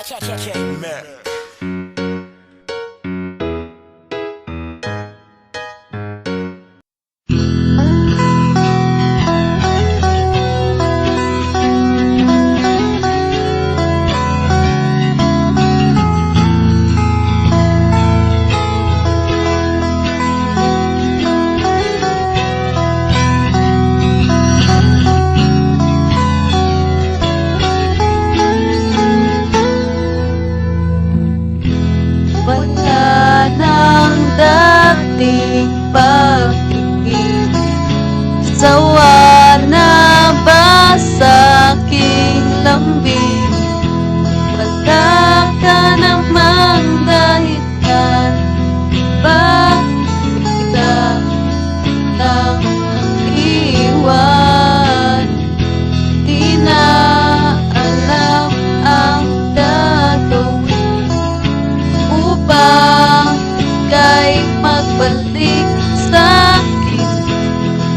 Man. Wala nang dating pag-ibig, sawa na ba sa aking lambing? Wala ka namang dahilan, bakit bigla lang iwan? Di na alam ang gagawin upang ika'y magbalik sa'kin.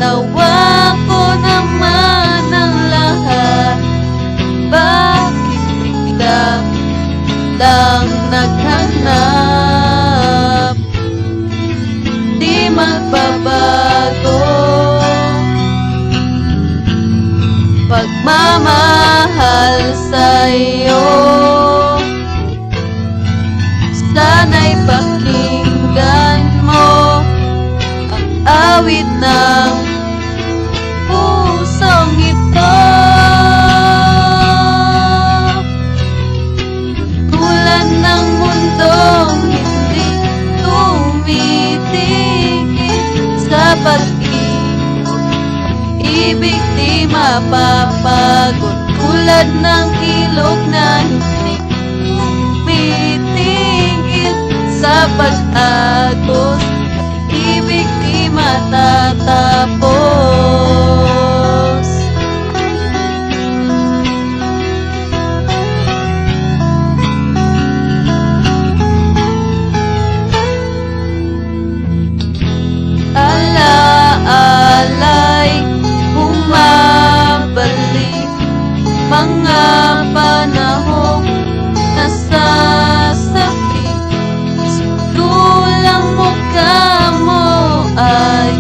Nawa ko naman ang lahat, bakit bigla lang naghanap? Di magbabago pagmamahal sa'yo. Sana'y pakinggan mo ang awit ng pusong ito. Tulad ng mundong hindi tumitigil sa pag-ikot, ibig di mapapagod. Tulad ng ilog na hindi tumitigil sa pag-agos, ibig di matatapos. Ala-alay, bumabalik mga panahong nasasapit. Sulang mukha mo ay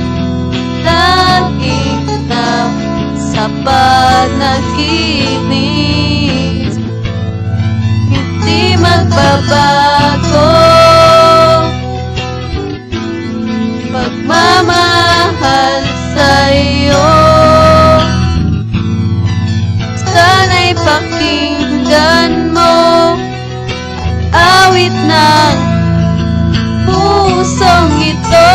laging nasa panaginip. Hindi magbabago pagmamahal sa'yo. Sana'y pakinggan mo ang awit ng pusong ito.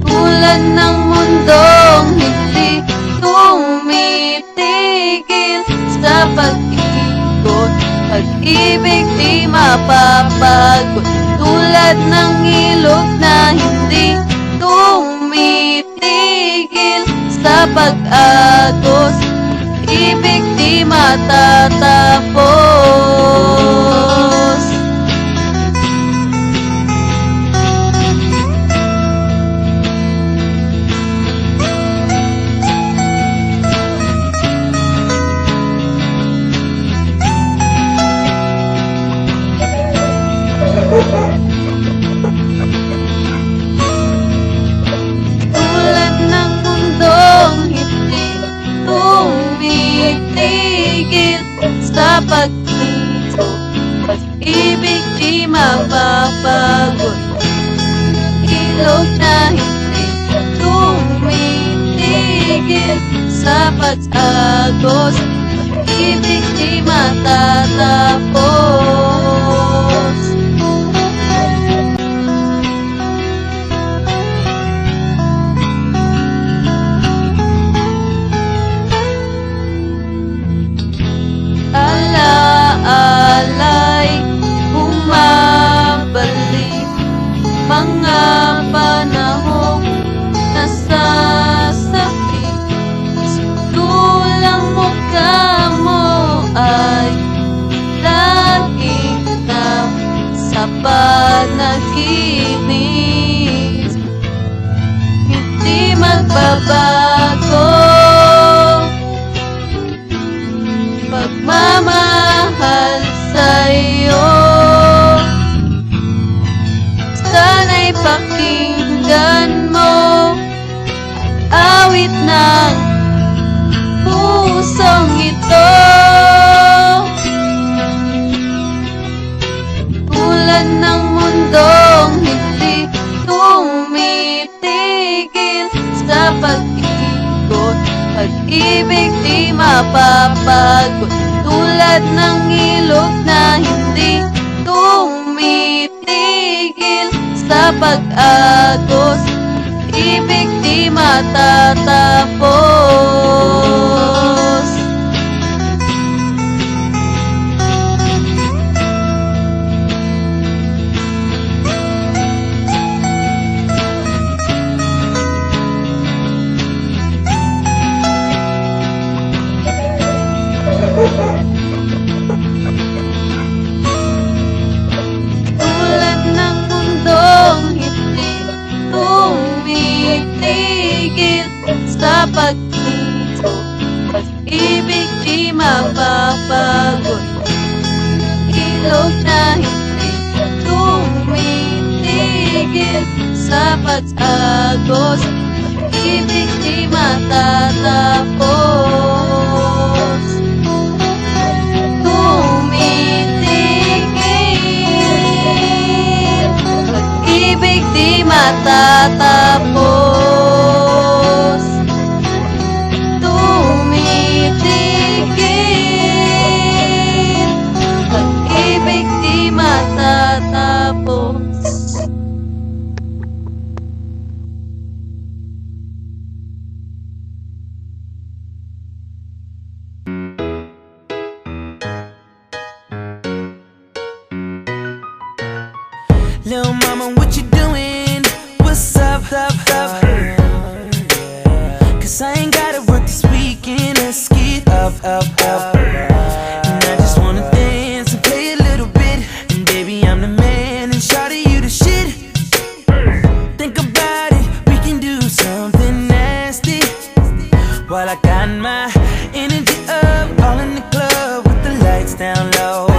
Tulad ng mundong hindi tumitigil sa pag-ikot, pag-ibig di mapapagod. Tulad ng ilog na hindi tumitigil sa pag-agos, ibig di matatapos. Tulad ng mundong hindi tumitigil sa pag-ikot, pag-ibig di mapapagod. Ilog na hindi tumitigil sa pag-agos, pag-ibig di matatapos. Ala-alay, bumabalik mga panahong nasasapit. Sulang mukha mo ay langit ng pusong ito. Tulad ng mundong hindi tumitigil sa pag-ikot, pag-ibig di mapapagod. Tulad ng ilog na hindi tumitigil sa pag-agos, ibig di matatapos. Tulad ng mundong hindi tumitigil sa pag-ikot, pag-ibig di mapapagod. Ilog na hindi tumitigil sa pag-agos, pag-ibig di matatapos. Tumitigil, pag-ibig di matatapos. Tumitigil, pag-ibig di matatapos. Lil' mama, what you doing? What's up, up, up? Cause I ain't gotta work this weekend. Let's get up, up, up. And I just wanna dance and play a little bit. And baby, I'm the man, and shawty, you the shit. Think about it, we can do something nasty. While I got my energy up, all in the club with the lights down low.